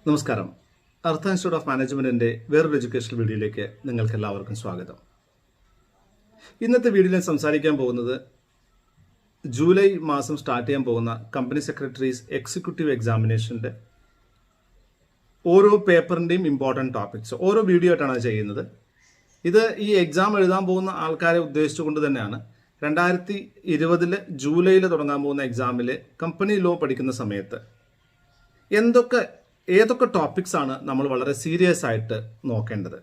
നമസ്കാരം. അർത്ഥ institute of മാനേജ്മെന്റിന്റെ വേറൊരു എഡ്യൂക്കേഷണൽ വീഡിയോയിലേക്ക് നിങ്ങൾക്ക് എല്ലാവർക്കും സ്വാഗതം. ഇന്നത്തെ വീഡിയോയിൽ സംസാരിക്കാൻ പോകുന്നത് ജൂലൈ മാസം സ്റ്റാർട്ട് ചെയ്യാൻ പോകുന്ന കമ്പനി സെക്രട്ടറീസ് എക്സിക്യൂട്ടീവ് എക്സാമിനേഷന്റെ ഓരോ പേപ്പറിന്റെയും ഇമ്പോർട്ടൻറ്റ് ടോപ്പിക്സ് ഓരോ വീഡിയോ ആയിട്ടാണ് ചെയ്യുന്നത്. ഇത് ഈ എക്സാം എഴുതാൻ പോകുന്ന ആൾക്കാരെ ഉദ്ദേശിച്ചുകൊണ്ട് തന്നെയാണ്. 2020 ജൂലൈയിൽ തുടങ്ങാൻ പോകുന്ന എക്സാമിൽ കമ്പനി ലോ പഠിക്കുന്ന സമയത്ത് ഏതൊക്കെ ടോപ്പിക്സ് ആണ് നമ്മൾ വളരെ സീരിയസ് ആയിട്ട് നോക്കേണ്ടത്,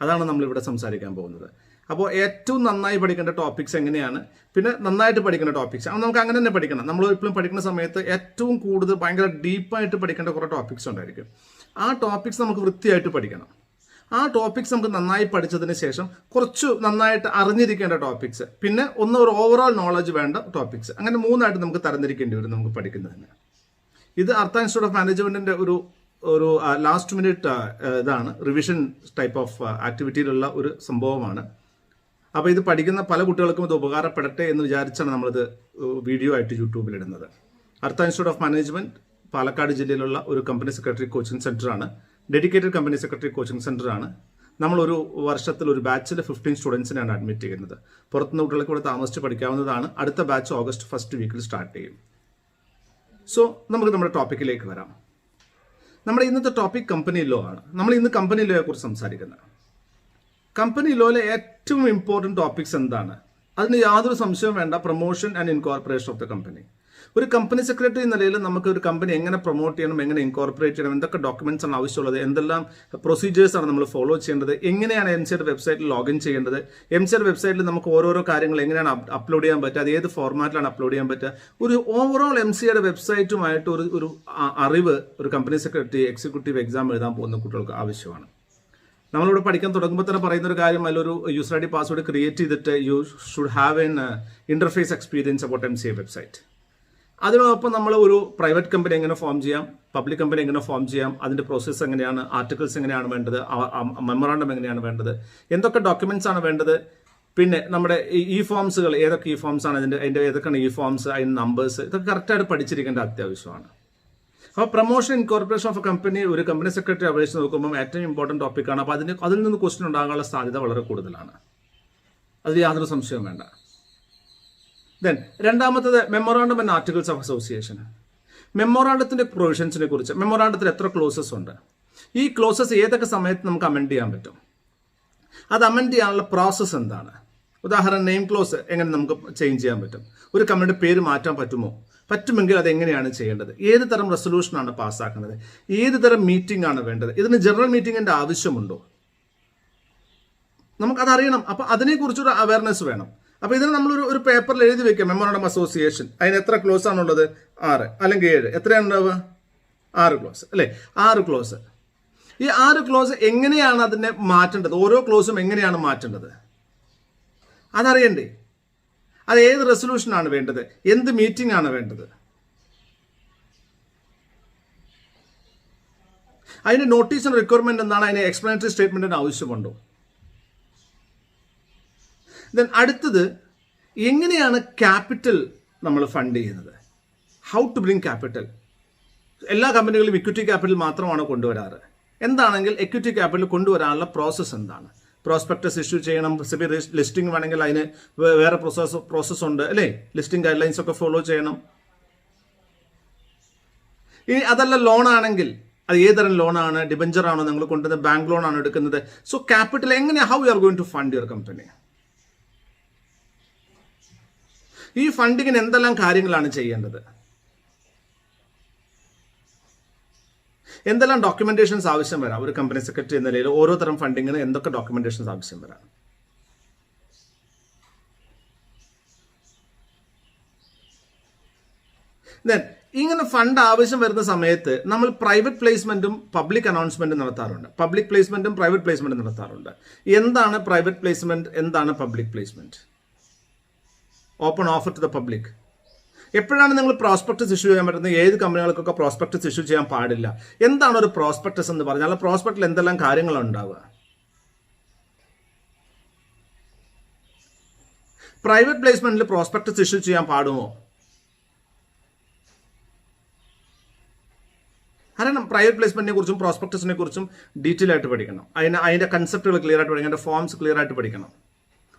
അതാണ് നമ്മളിവിടെ സംസാരിക്കാൻ പോകുന്നത്. അപ്പോൾ ഏറ്റവും നന്നായി പഠിക്കേണ്ട ടോപ്പിക്സ് എങ്ങനെയാണ്, പിന്നെ നന്നായിട്ട് പഠിക്കേണ്ട ടോപ്പിക്സ് നമുക്ക് അങ്ങനെ തന്നെ പഠിക്കണം. നമ്മൾ എപ്പോഴും പഠിക്കുന്ന സമയത്ത് ഏറ്റവും കൂടുതൽ ഭയങ്കര ഡീപ്പായിട്ട് പഠിക്കേണ്ട കുറേ ടോപ്പിക്സ് ഉണ്ടായിരിക്കും. ആ ടോപ്പിക്സ് നമുക്ക് വൃത്തിയായിട്ട് പഠിക്കണം. ആ ടോപ്പിക്സ് നമുക്ക് നന്നായി പഠിച്ചതിന് ശേഷം കുറച്ച് നന്നായിട്ട് അറിഞ്ഞിരിക്കേണ്ട ടോപ്പിക്സ്, പിന്നെ ഒരു ഓവറോൾ നോളജ് വേണ്ട ടോപ്പിക്സ്, അങ്ങനെ മൂന്നായിട്ട് നമുക്ക് തരംതിരിക്കേണ്ടി വരും നമുക്ക് പഠിക്കുന്നതിന്. ഇത് അർത്ഥ ഇൻസ്റ്റിറ്റ്യൂട്ട് ഓഫ് മാനേജ്മെന്റിന്റെ ഒരു ലാസ്റ്റ് മിനിറ്റ് ഇതാണ്, റിവിഷൻ ടൈപ്പ് ഓഫ് ആക്ടിവിറ്റിയിലുള്ള ഒരു സംഭവമാണ്. അപ്പോൾ ഇത് പഠിക്കുന്ന പല കുട്ടികൾക്കും ഇത് ഉപകാരപ്പെടട്ടെ എന്ന് വിചാരിച്ചാണ് നമ്മളിത് വീഡിയോ ആയിട്ട് യൂട്യൂബിലിടുന്നത്. അർത്ഥ ഇൻസ്റ്റിറ്റ്യൂട്ട് ഓഫ് മാനേജ്മെന്റ് പാലക്കാട് ജില്ലയിലുള്ള ഒരു കമ്പനി സെക്രട്ടറി കോച്ചിങ് സെന്ററാണ്. ഡെഡിക്കേറ്റഡ് കമ്പനി സെക്രട്ടറി കോച്ചിങ് സെന്ററാണ്. നമ്മളൊരു വർഷത്തിൽ ഒരു ബാച്ചിൽ 15 സ്റ്റുഡൻസിനാണ് അഡ്മിറ്റ് ചെയ്യുന്നത്. പുറത്തുനിന്ന് കുട്ടികൾക്ക് ഇവിടെ താമസിച്ച് പഠിക്കാവുന്നതാണ്. അടുത്ത ബാച്ച് ഓഗസ്റ്റ് ഫസ്റ്റ് വീക്കിൽ സ്റ്റാർട്ട് ചെയ്യും. സോ നമുക്ക് നമ്മുടെ ടോപ്പിക്കിലേക്ക് വരാം. നമ്മുടെ ഇന്നത്തെ ടോപ്പിക് കമ്പനി ലോ ആണ്. നമ്മൾ ഇന്ന് കമ്പനി ലോയെ കുറിച്ച് സംസാരിക്കുന്നത്. കമ്പനി ലോയിലെ ഏറ്റവും ഇമ്പോർട്ടൻറ്റ് ടോപ്പിക്സ് എന്താണ്? അതിന് യാതൊരു സംശയവും വേണ്ട, promotion and incorporation of the company. ഒരു കമ്പനി സെക്രട്ടറി എന്ന നിലയിൽ നമുക്ക് ഒരു കമ്പനി എങ്ങനെ പ്രൊമോട്ട് ചെയ്യണം, എങ്ങനെ ഇൻകോർപ്പറേറ്റ് ചെയ്യണം, എന്തൊക്കെ ഡോക്യുമെന്റ്സ് ആണ് ആവശ്യമുള്ളത്, എന്തെല്ലാം പ്രൊസീജിയേഴ്സ് ആണ് നമ്മൾ ഫോളോ ചെയ്യേണ്ടത്, എങ്ങനെയാണ് MCയുടെ വെബ്സൈറ്റിൽ ലോഗിൻ ചെയ്യേണ്ടത്, MCയുടെ വെബ്സൈറ്റിൽ നമുക്ക് ഓരോരോ കാര്യങ്ങൾ എങ്ങനെയാണ് അപ്ലോഡ് ചെയ്യാൻ പറ്റുക, അത് ഏത് ഫോർമാറ്റിലാണ് അപ്ലോഡ് ചെയ്യാൻ പറ്റുക, ഒരു ഓവറോൾ MCയുടെ വെബ്സൈറ്റുമായിട്ട് ഒരു അറിവ് ഒരു കമ്പനി സെക്രട്ടറി എക്സിക്യൂട്ടീവ് എക്സാം എഴുതാൻ പോകുന്ന കുട്ടികൾക്ക് ആവശ്യമാണ്. നമ്മളിവിടെ പഠിക്കാൻ തുടങ്ങുമ്പോൾ തന്നെ പറയുന്ന ഒരു കാര്യം, അതിലൊരു യൂസർ ID പാസ്വേഡ് ക്രിയേറ്റ് ചെയ്തിട്ട് U should have an interface experience about MCA website. അതിനോടൊപ്പം നമ്മൾ ഒരു പ്രൈവറ്റ് കമ്പനി എങ്ങനെ ഫോം ചെയ്യാം, പബ്ലിക് കമ്പനി എങ്ങനെ ഫോം ചെയ്യാം, അതിന്റെ പ്രോസസ്സ് എങ്ങനെയാണ്, ആർട്ടിക്കിൾസ് എങ്ങനെയാണ് വേണ്ടത്, മെമ്മറാണ്ടം എങ്ങനെയാണ് വേണ്ടത്, എന്തൊക്കെ ഡോക്യുമെന്റ്സ് ആണ് വേണ്ടത്, പിന്നെ നമ്മുടെ ഈ ഫോംസുകൾ ഏതൊക്കെ ഈ ഫോംസ് ആണ്, അതിന്റെ ഏതൊക്കെയാണ് ഈ ഫോംസ്, അതിന്റെ നമ്പേഴ്സ്, ഇതൊക്കെ കറക്റ്റായിട്ട് പഠിച്ചിരിക്കേണ്ട അത്യാവശ്യമാണ്. അപ്പോൾ promotion incorporation of a company ഒരു കമ്പനി സെക്രട്ടറി അപേക്ഷിച്ച് നോക്കുമ്പോൾ ഏറ്റവും ഇമ്പോർട്ടൻറ്റ് ടോപ്പിക്കാണ്. അപ്പോൾ അതിൽ നിന്ന് ക്വസ്റ്റ്യൻ ഉണ്ടാകാനുള്ള സാധ്യത വളരെ കൂടുതലാണ്, അതിൽ യാതൊരു സംശയവും വേണ്ട. ദെൻ രണ്ടാമത്തത് memorandum and articles of association. മെമ്മോറാണ്ടത്തിന്റെ പ്രൊവിഷൻസിനെ കുറിച്ച്, മെമ്മോറാണ്ടത്തിൽ എത്ര ക്ലോസസ് ഉണ്ട്, ഈ ക്ലോസസ് ഏതൊക്കെ സമയത്ത് നമുക്ക് അമെൻഡ് ചെയ്യാൻ പറ്റും, അത് അമെൻഡ് ചെയ്യാനുള്ള പ്രോസസ്സ് എന്താണ്, ഉദാഹരണം നെയിം ക്ലോസ് എങ്ങനെ നമുക്ക് ചേഞ്ച് ചെയ്യാൻ പറ്റും, ഒരു കമ്പനിയുടെ പേര് മാറ്റാൻ പറ്റുമോ, പറ്റുമെങ്കിൽ അത് എങ്ങനെയാണ് ചെയ്യേണ്ടത്, ഏത് തരം റെസൊല്യൂഷനാണ് പാസ്സാക്കുന്നത്, ഏത് തരം മീറ്റിംഗ് ആണ് വേണ്ടത്, ഇതിന് ജനറൽ മീറ്റിംഗിന്റെ ആവശ്യമുണ്ടോ, നമുക്കതറിയണം. അപ്പൊ അതിനെക്കുറിച്ചൊരു അവയർനെസ് വേണം. അപ്പൊ ഇതിന് നമ്മൾ ഒരു പേപ്പറിൽ എഴുതി വെക്കാം, മെമ്മോറാണ്ടം അസോസിയേഷൻ, അതിന് എത്ര ക്ലോസ് ആണുള്ളത്, 6 അല്ലെങ്കിൽ 7, എത്രയാണ് ഉണ്ടാവുക, 6 ക്ലോസ് അല്ലെ, 6 ക്ലോസ്. ഈ 6 ക്ലോസ് എങ്ങനെയാണ് അതിനെ മാറ്റേണ്ടത്, ഓരോ ക്ലോസും എങ്ങനെയാണ് മാറ്റേണ്ടത് അതറിയണ്ടേ, അത് ഏത് റെസൊല്യൂഷനാണ് വേണ്ടത്, എന്ത് മീറ്റിംഗ് ആണ് വേണ്ടത്, അതിന്റെ നോട്ടീസിന് റിക്വയർമെന്റ് എന്താണ്, അതിന് എക്സ്പ്ലനേറ്ററി സ്റ്റേറ്റ്മെന്റിന് ആവശ്യമുണ്ടോ. ദെൻ അടുത്തത്, എങ്ങനെയാണ് ക്യാപിറ്റൽ നമ്മൾ ഫണ്ട് ചെയ്യുന്നത്, ഹൗ ടു ബ്രിങ് ക്യാപിറ്റൽ. എല്ലാ കമ്പനികളും ഇക്വിറ്റി ക്യാപിറ്റൽ മാത്രമാണ് കൊണ്ടുവരാറ്. എന്താണെങ്കിൽ എക്വിറ്റി ക്യാപിറ്റൽ കൊണ്ടുവരാനുള്ള പ്രോസസ്സ് എന്താണ്, പ്രോസ്പെക്ടസ് ഇഷ്യൂ ചെയ്യണം, സെബി ലിസ്റ്റിംഗ് വേണമെങ്കിൽ അതിന് വേറെ പ്രോസസ്സ് ഉണ്ട് അല്ലേ, ലിസ്റ്റിംഗ് ഗൈഡ് ലൈൻസ് ഒക്കെ ഫോളോ ചെയ്യണം. ഇനി അതല്ല ലോൺ ആണെങ്കിൽ അത് ഏതരം ലോണാണ്, ഡിബഞ്ചർ ആണോ നിങ്ങൾ കൊണ്ടുവരുന്നത്, ബാങ്ക് ലോൺ ആണോ എടുക്കുന്നത്. സോ ക്യാപിറ്റൽ എങ്ങനെ, how you are going to fund your company, ഈ ഫണ്ടിങ്ങിന് എന്തെല്ലാം കാര്യങ്ങളാണ് ചെയ്യേണ്ടത്, എന്തെല്ലാം ഡോക്യുമെന്റേഷൻസ് ആവശ്യം വരാം, ഒരു കമ്പനി സെക്രട്ടറി എന്ന നിലയിൽ ഓരോ തരം ഫണ്ടിങ്ങിന് എന്തൊക്കെ ഡോക്യുമെന്റേഷൻസ് ആവശ്യം വരാം. ദെൻ ഇങ്ങനെ ഫണ്ട് ആവശ്യം വരുന്ന സമയത്ത് നമ്മൾ പ്രൈവറ്റ് പ്ലേസ്മെന്റും പബ്ലിക് അനൗൺസ്മെന്റും നടത്താറുണ്ട്. പബ്ലിക് പ്ലേസ്മെന്റും പ്രൈവറ്റ് പ്ലേസ്മെന്റും നടത്താറുണ്ട്. എന്താണ് പ്രൈവറ്റ് പ്ലേസ്മെന്റ്, എന്താണ് public placement? Open offer to the public. എപ്പോഴാണ് നിങ്ങൾ പ്രോസ്പെക്ടസ് ഇഷ്യൂ ചെയ്യാൻ പറ്റുന്നത്, ഏത് കമ്പനികൾക്കൊക്കെ പ്രോസ്പെക്ടസ് ഇഷ്യൂ ചെയ്യാൻ പാടില്ല, എന്താണ് ഒരു പ്രോസ്പെക്ടസ് എന്ന് പറഞ്ഞാൽ, ആ പ്രോസ്പെക്റ്റിൽ എന്തെല്ലാം കാര്യങ്ങളാണ് ഉണ്ടാവുക. പ്രൈവറ്റ് പ്ലേസ്മെന്റിൽ പ്രോസ്പെക്ടസ് ഇഷ്യൂ ചെയ്യാൻ പാടുമോ, കാരണം പ്രൈവറ്റ് പ്ലേസ്മെന്റിനെ കുറിച്ചും പ്രോസ്പെക്ടസിനെ കുറിച്ചും ഡീറ്റെയിൽ ആയിട്ട് പഠിക്കണം. അതിന്റെ കൺസെപ്റ്റുകൾ ക്ലിയർ ആയിട്ട് പഠിക്കണം, അതിന്റെ ഫോംസ് ക്ലിയർ ആയിട്ട് പഠിക്കണം.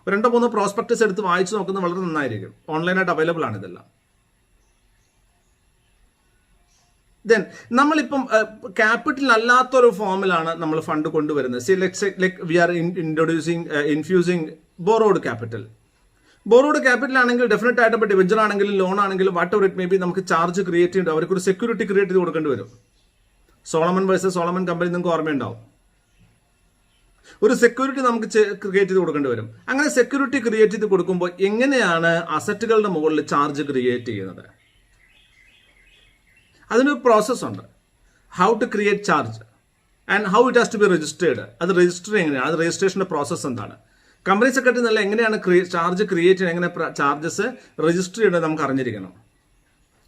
2-3 പ്രോസ്പെക്ടസ് എടുത്ത് വായിച്ചു നോക്കുന്നത് വളരെ നന്നായിരിക്കും. ഓൺലൈനായിട്ട് അവൈലബിൾ ആണ് ഇതെല്ലാം. ദെൻ നമ്മളിപ്പം ക്യാപിറ്റൽ അല്ലാത്തൊരു ഫോമിലാണ് നമ്മൾ ഫണ്ട് കൊണ്ടുവരുന്നത്. See like we are infusing borrowed capital. Borrowed capital ആണെങ്കിൽ ഡെഫിനറ്റ് ആയിട്ട് ഇപ്പോൾ ഡിബഞ്ചർ ആണെങ്കിലും ലോൺ ആണെങ്കിലും whatever it may be നമുക്ക് ചാർജ് ക്രിയേറ്റ് ചെയ്യേണ്ടി, അവർക്കൊരു സെക്യൂരിറ്റി ക്രിയേറ്റ് ചെയ്ത് കൊടുക്കേണ്ടി വരും. സോളമൻ വേഴ്സസ് സോളമൻ കമ്പനി നിങ്ങൾക്ക് ഓർമ്മയുണ്ടാവും. ഒരു സെക്യൂരിറ്റി നമുക്ക് ക്രിയേറ്റ് ചെയ്ത് കൊടുക്കേണ്ടി വരും. അങ്ങനെ സെക്യൂരിറ്റി ക്രിയേറ്റ് ചെയ്ത് കൊടുക്കുമ്പോൾ എങ്ങനെയാണ് അസറ്റുകളുടെ മുകളിൽ ചാർജ് ക്രിയേറ്റ് ചെയ്യുന്നത്? അതിനൊരു പ്രോസസ്സുണ്ട്. How to create charge and how it has to be registered. അത് രജിസ്റ്റർ എങ്ങനെയാണ്, അത് രജിസ്ട്രേഷന്റെ പ്രോസസ്സ് എന്താണ്, കമ്പനി സെക്രട്ടറി നല്ല എങ്ങനെയാണ് ചാർജ് ക്രിയേറ്റ് ചെയ്യുന്നത്, എങ്ങനെ ചാർജസ് രജിസ്റ്റർ ചെയ്യേണ്ടത് നമുക്ക് അറിഞ്ഞിരിക്കണം.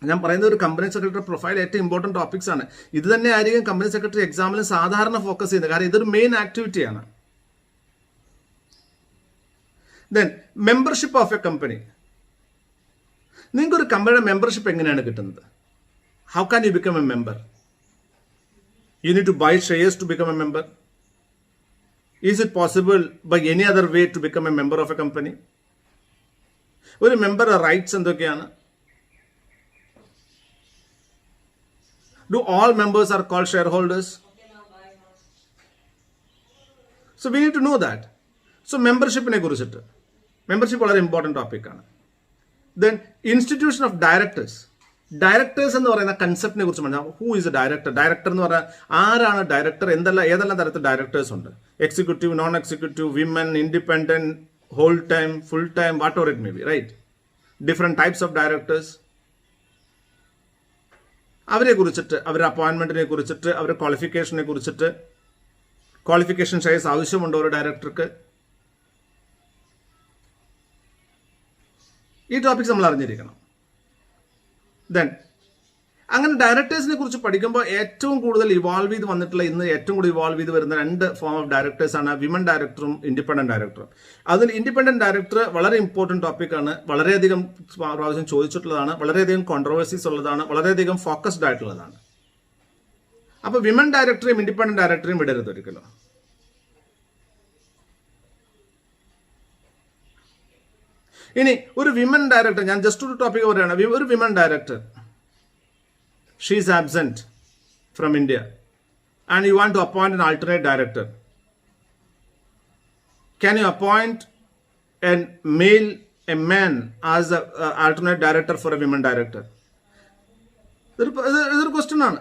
ഞാൻ പറയുന്നത് ഒരു കമ്പനി സെക്രട്ടറി പ്രൊഫൈൽ ഏറ്റവും ഇമ്പോർട്ടൻറ്റ് ടോപ്പിക്സ് ആണ്. ഇത് തന്നെ ആയിരിക്കും കമ്പനി സെക്രട്ടറി എക്സാമിന് സാധാരണ ഫോക്കസ് ചെയ്യുന്നത്, കാരണം ഇതൊരു മെയിൻ ആക്ടിവിറ്റിയാണ്. Then membership of a company. നിങ്ങൾക്ക് ഒരു കമ്പനിയുടെ മെമ്പർഷിപ്പ് എങ്ങനെയാണ് കിട്ടുന്നത്? How can you become a member? You need to buy shares to become a member. Is it possible by any other way to become a member of a company? ഒരു മെമ്പറുടെ rights എന്തൊക്കെയാണ്? Do all members are called shareholders? So we need to know that. So മെമ്പർഷിപ്പിനെ കുറിച്ചിട്ട്, membership വളരെ important ടോപ്പിക്കാണ്. Then institution of directors. Directors എന്ന് പറയുന്ന കൺസെപ്റ്റിനെ കുറിച്ച് പറഞ്ഞാൽ who is a director? Director എന്ന് പറഞ്ഞാൽ ആരാണ് ഡയറക്ടർ? ഏതെല്ലാം തരത്തിൽ ഡയറക്ടേഴ്സ് ഉണ്ട്? Executive, non executive, women, independent, whole time, full time, whatever it may be, right? Different types of directors. അവരെ കുറിച്ചിട്ട്, അവരുടെ അപ്പോയിന്റ്മെന്റിനെ കുറിച്ചിട്ട്, അവരുടെ ക്വാളിഫിക്കേഷനെ കുറിച്ചിട്ട്, ക്വാളിഫിക്കേഷൻ ഷെയർസ് ആവശ്യമുണ്ടോ ഒരു ഡയറക്ടർക്ക്? ഈ ടോപ്പിക്സ് നമ്മൾ അറിഞ്ഞിരിക്കണം. ദെൻ അങ്ങനെ ഡയറക്ടേഴ്സിനെ കുറിച്ച് പഠിക്കുമ്പോൾ ഏറ്റവും കൂടുതൽ ഇവോൾവ് ചെയ്ത് വന്നിട്ടുള്ള, ഇന്ന് ഏറ്റവും കൂടുതൽ ഇവോൾവ് ചെയ്ത് വരുന്ന 2 ഫോം ഓഫ് ഡയറക്ടേഴ്സ് ആണ്, വിമൻ ഡയറക്ടറും ഇൻഡിപെൻഡന്റ് ഡയറക്ടറും. അതിൽ ഇൻഡിപെൻഡന്റ് ഡയറക്ടർ വളരെ ഇമ്പോർട്ടൻറ്റ് ടോപ്പിക്കാണ്, വളരെയധികം പ്രാവശ്യം ചോദിച്ചിട്ടുള്ളതാണ്, വളരെയധികം കോൺട്രവേഴ്സീസ് ഉള്ളതാണ്, വളരെയധികം ഫോക്കസ്ഡ് ആയിട്ടുള്ളതാണ്. അപ്പോൾ വിമൻ ഡയറക്ടറെയും ഇൻഡിപെൻഡന്റ് ഡയറക്ടറെയും വിടരുത് ഒരിക്കലും. ഇനി ഒരു വിമൻ ഡയറക്ടർ, ഞാൻ ജസ്റ്റ് ഒരു ടോപ്പിക് പറയുകയാണ്. ഒരു women director, she is absent from India and you want to appoint an alternate director. Can you appoint a man as the alternate director for a women director? ഇതൊരു question ആണ്,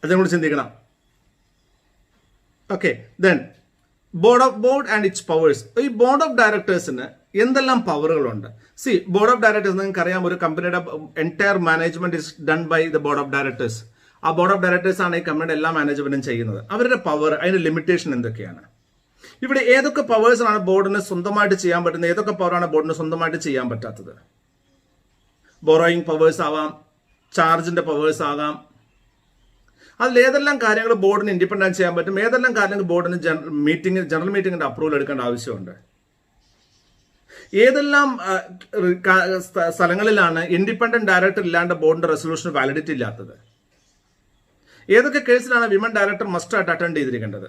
അതിനെക്കുറിച്ച് ചിന്തിക്കണം. Okay, then board and its powers. ഈ board of ഡയറക്ടേഴ്സിന് എന്തെല്ലാം പവറുകളുണ്ട്? See, board of directors നിങ്ങൾക്ക് അറിയാം, ഒരു കമ്പനിയുടെ entire management is done by the board of directors. ആ ബോർഡ് ഓഫ് ഡയറക്ടേഴ്സ് ആണ് ഈ കമ്പനിയുടെ എല്ലാ മാനേജ്മെന്റും ചെയ്യുന്നത്. അവരുടെ പവർ, അതിന്റെ ലിമിറ്റേഷൻ എന്തൊക്കെയാണ്? ഇവിടെ ഏതൊക്കെ പവേഴ്സാണ് ബോർഡിന് സ്വന്തമായിട്ട് ചെയ്യാൻ പറ്റുന്നത്, ഏതൊക്കെ പവറാണ് ബോർഡിന് സ്വന്തമായിട്ട് ചെയ്യാൻ പറ്റാത്തത്? ബോറോയിങ് പവേഴ്സ് ആവാം, ചാർജിന്റെ പവേഴ്സ് ആകാം. അതിൽ ഏതെല്ലാം കാര്യങ്ങൾ ബോർഡിന് ഇൻഡിപെൻഡന്റ് ചെയ്യാൻ പറ്റും, ഏതെല്ലാം കാര്യങ്ങൾ ബോർഡിന് ജനറൽ മീറ്റിംഗിന്റെ അപ്രൂവൽ എടുക്കേണ്ട ആവശ്യമുണ്ട്, ഏതെല്ലാം സ്ഥലങ്ങളിലാണ് ഇൻഡിപെൻഡന്റ് ഡയറക്ടർ ഇല്ലാണ്ട് ബോർഡിന്റെ റെസൊല്യൂഷൻ വാലിഡിറ്റി ഇല്ലാത്തത്, ഏതൊക്കെ കേസിലാണ് വിമൻ ഡയറക്ടർ മസ്റ്റ് ആയിട്ട് അറ്റൻഡ് ചെയ്തിരിക്കേണ്ടത്?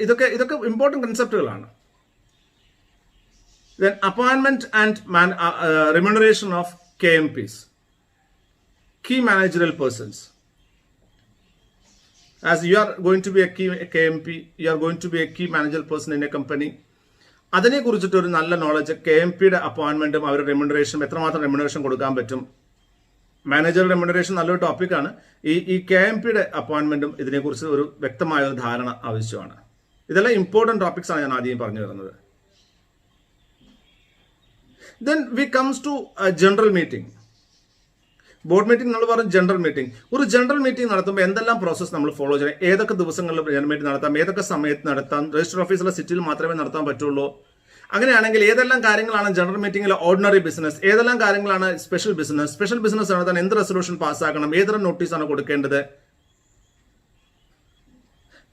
ഇതൊക്കെ important കൺസെപ്റ്റുകളാണ്. Then appointment and remuneration of KMPs, key managerial persons. As you are going to be a key KMP, you are going to be a key managerial person in a company. അതിനെ കുറിച്ചിട്ട് ഒരു നല്ല knowledge, KMPയുടെ അപ്പോയിന്റ്മെന്റും അവരുടെ റെമ്യൂണറേഷനും, എത്രമാത്രം remuneration കൊടുക്കാൻ പറ്റും, manager remuneration നല്ലൊരു ടോപ്പിക്കാണ്. ഈ KMPയുടെ അപ്പോയിന്റ്മെന്റും ഇതിനെക്കുറിച്ച് ഒരു വ്യക്തമായ ഒരു ധാരണ ആവശ്യമാണ്. ഇതെല്ലാം ഇമ്പോർട്ടൻറ്റ് ടോപ്പിക്സ് ആണ് ഞാൻ ആദ്യം പറഞ്ഞു തരുന്നത്. Then we comes to a general meeting. Board meeting നമ്മൾ പറഞ്ഞു ജനറൽ മീറ്റിംഗ്. ഒരു ജനറൽ മീറ്റിംഗ് നടത്തുമ്പോൾ എന്തെല്ലാം പ്രോസസ്സ് നമ്മൾ ഫോളോ ചെയ്യണം, ഏതൊക്കെ ദിവസങ്ങളിൽ ജനറൽ മീറ്റിംഗ് നടത്താം, ഏതൊക്കെ സമയത്ത് നടത്താം, രജിസ്റ്റർ ഓഫീസിലെ സിറ്റിയിൽ മാത്രമേ നടത്താൻ പറ്റുള്ളൂ. അങ്ങനെയാണെങ്കിൽ ഏതെല്ലാം കാര്യങ്ങളാണ് ജനറൽ മീറ്റിംഗിലെ ഓർഡിനറി ബിസിനസ്, ഏതെല്ലാം കാര്യങ്ങളാണ് സ്പെഷ്യൽ ബിസിനസ് നടത്താൻ എന്ത് റെസൊല്യൂഷൻ പാസ്സാക്കണം, ഏതൊരു നോട്ടീസാണ് കൊടുക്കേണ്ടത്.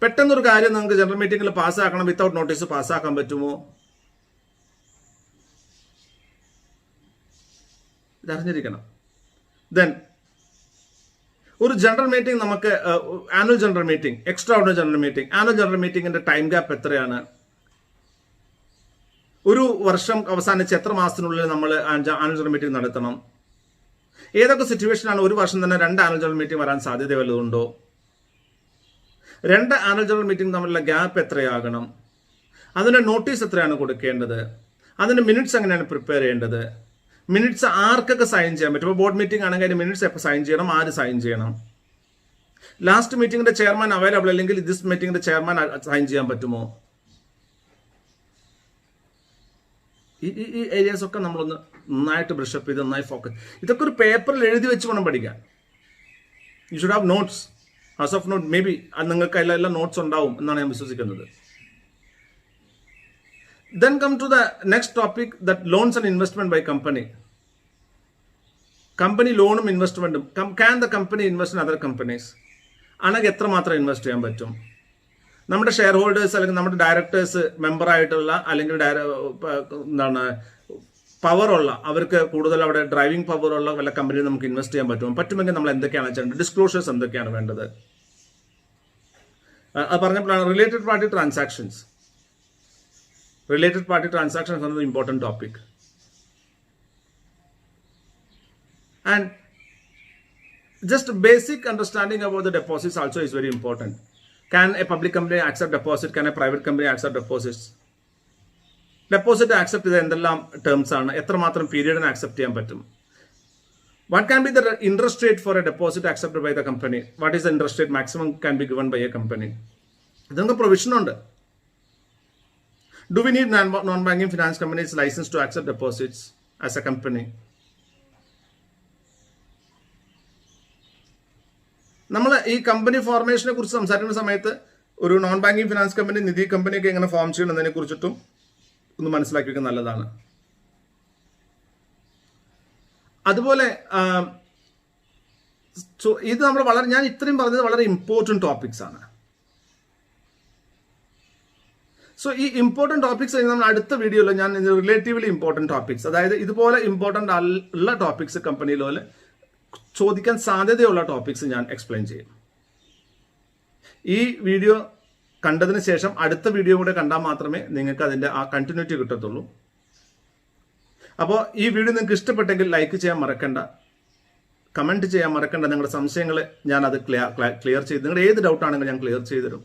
പെട്ടെന്നൊരു കാര്യം നിങ്ങൾക്ക് ജനറൽ മീറ്റിംഗിൽ പാസ്സാക്കണം, വിത്തൗട്ട് നോട്ടീസ് പാസ്സാക്കാൻ പറ്റുമോ? ഇതറിഞ്ഞിരിക്കണം. ദെൻ ഒരു ജനറൽ മീറ്റിംഗ് നമുക്ക് annual general meeting, extraordinary general meeting, annual general മീറ്റിംഗിന്റെ ടൈം ഗ്യാപ്പ് എത്രയാണ്? ഒരു വർഷം അവസാനിച്ച് എത്ര മാസത്തിനുള്ളിൽ നമ്മൾ ആനുവൽ ജനറൽ മീറ്റിംഗ് നടത്തണം? ഏതൊക്കെ സിറ്റുവേഷനാണ് ഒരു വർഷം തന്നെ 2 ആനുവൽ ജനറൽ മീറ്റിംഗ് വരാൻ സാധ്യത വല്ലതുണ്ടോ? 2 ആനുവൽ ജനറൽ മീറ്റിംഗ് തമ്മിലുള്ള ഗ്യാപ്പ് എത്രയാകണം? അതിന്റെ നോട്ടീസ് എത്രയാണ് കൊടുക്കേണ്ടത്? അതിന്റെ മിനിറ്റ്സ് എങ്ങനെയാണ് പ്രിപ്പയർ ചെയ്യേണ്ടത്? മിനിറ്റ്സ് ആർക്കൊക്കെ സൈൻ ചെയ്യാൻ പറ്റും? ഇപ്പോൾ ബോർഡ് മീറ്റിംഗ് ആണെങ്കിൽ അതിന്റെ മിനിറ്റ്സ് എപ്പോൾ സൈൻ ചെയ്യണം, ആര് സൈൻ ചെയ്യണം? ലാസ്റ്റ് മീറ്റിംഗിന്റെ ചെയർമാൻ അവൈലബിൾ അല്ലെങ്കിൽ ദിസ് മീറ്റിംഗിന്റെ ചെയർമാൻ സൈൻ ചെയ്യാൻ പറ്റുമോ? ഈ ഏരിയാസ് ഒക്കെ നമ്മളൊന്ന് നന്നായിട്ട് ബ്രഷപ്പ് ചെയ്ത് നന്നായി ഫോക്കസ്. ഇതൊക്കെ ഒരു പേപ്പറിൽ എഴുതി വെച്ച് വേണം പഠിക്കാൻ. You should have notes. As of not may be നിങ്ങൾക്ക് അതിലെല്ലാം നോട്ട്സ് ഉണ്ടാവും എന്നാണ് ഞാൻ വിശ്വസിക്കുന്നത്. Then come to the next topic, that loans and investment by company. Company ലോണും ഇൻവെസ്റ്റ്മെന്റും. Can the company invest in other companies? ആണെങ്കിൽ എത്രമാത്രം ഇൻവെസ്റ്റ് ചെയ്യാൻ പറ്റും? നമ്മുടെ ഷെയർ ഹോൾഡേഴ്സ് അല്ലെങ്കിൽ നമ്മുടെ ഡയറക്ടേഴ്സ് മെമ്പറായിട്ടുള്ള അല്ലെങ്കിൽ എന്താണ് പവറുള്ള, അവർക്ക് കൂടുതൽ അവിടെ ഡ്രൈവിംഗ് പവറുള്ള വല്ല കമ്പനിയിൽ നമുക്ക് ഇൻവെസ്റ്റ് ചെയ്യാൻ പറ്റുമോ? പറ്റുമെങ്കിൽ നമ്മൾ എന്തൊക്കെയാണ് ചെയ്യേണ്ടത്? ഡിസ്ക്ലോഷേഴ്സ് എന്തൊക്കെയാണ് വേണ്ടത്? അത് പറഞ്ഞപ്പോഴാണ് related party transactions. Related party transactions is another important topic. And just basic understanding about the deposits also is very important. Can a public company accept deposit? Can a private company accept deposits? Deposit accept ചെയ്ത എന്തെല്ലാം terms ആണ്? എത്രമാത്രം പീരീഡിന് accept ചെയ്യാൻ പറ്റും? What can be the interest rate for a deposit accepted by the company? What is the interest rate maximum can be given by a company? ഇതൊക്കെ provision ഉണ്ട്. Do we need non-banking finance companies license to accept deposits as a company? നമ്മൾ ഈ company ഫോർമേഷനെ കുറിച്ച് സംസാരിക്കുന്ന സമയത്ത് ഒരു non banking finance company, നിധി കമ്പനിയൊക്കെ എങ്ങനെ form ചെയ്യണം എന്നതിനെ കുറിച്ചിട്ടും ഒന്ന് മനസ്സിലാക്കി വെക്കുന്നത് നല്ലതാണ്. അതുപോലെ ഇത് നമ്മൾ ഞാൻ ഇത്രയും പറഞ്ഞത് വളരെ ഇമ്പോർട്ടൻറ്റ് ടോപ്പിക്സ് ആണ്. സോ ഈ ഇമ്പോർട്ടൻറ്റ് ടോപ്പിക്സ് നമ്മൾ അടുത്ത വീഡിയോയിൽ ഞാൻ റിലേറ്റീവ്ലി ഇമ്പോർട്ടൻറ്റ് ടോപ്പിക്സ്, അതായത് ഇതുപോലെ ഇമ്പോർട്ടൻ്റ് ഉള്ള ടോപ്പിക്സ് കമ്പനിയിലെ ചോദിക്കാൻ സാധ്യതയുള്ള ടോപ്പിക്സ് ഞാൻ എക്സ്പ്ലെയിൻ ചെയ്യും. ഈ വീഡിയോ കണ്ടതിന് ശേഷം അടുത്ത വീഡിയോ കൂടെ കണ്ടാൽ മാത്രമേ നിങ്ങൾക്ക് അതിൻ്റെ ആ കണ്ടിന്യൂറ്റി കിട്ടത്തുള്ളൂ. അപ്പോൾ ഈ വീഡിയോ നിങ്ങൾക്ക് ഇഷ്ടപ്പെട്ടെങ്കിൽ ലൈക്ക് ചെയ്യാൻ മറക്കണ്ട, കമൻറ്റ് ചെയ്യാൻ മറക്കണ്ട. നിങ്ങളുടെ സംശയങ്ങൾ ഞാൻ അത് ക്ലിയർ ചെയ്ത്, നിങ്ങളുടെ ഏത് ഡൗട്ടാണെങ്കിലും ഞാൻ ക്ലിയർ ചെയ്ത് തരും.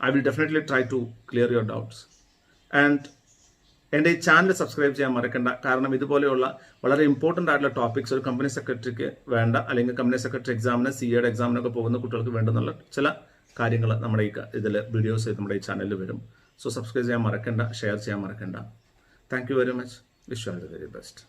I will definitely try to clear your doubts. And എൻ്റെ ഈ ചാനൽ സബ്സ്ക്രൈബ് ചെയ്യാൻ മറക്കണ്ട. കാരണം ഇതുപോലെയുള്ള വളരെ ഇമ്പോർട്ടൻ്റ് ആയിട്ടുള്ള ടോപ്പിക്സ് ഒരു കമ്പനി സെക്രട്ടറിക്ക് വേണ്ട, അല്ലെങ്കിൽ കമ്പനി സെക്രട്ടറി എക്സാമിന്, CA എക്സാമിനൊക്കെ പോകുന്ന കുട്ടികൾക്ക് വേണ്ടെന്നുള്ള ചില കാര്യങ്ങൾ നമ്മുടെ ഈ ഇതിൽ വീഡിയോസ് നമ്മുടെ ഈ ചാനലിൽ വരും. സോ സബ്സ്ക്രൈബ് ചെയ്യാൻ മറക്കണ്ട, ഷെയർ ചെയ്യാൻ മറക്കണ്ട. Thank you very much. Wish you all the very best.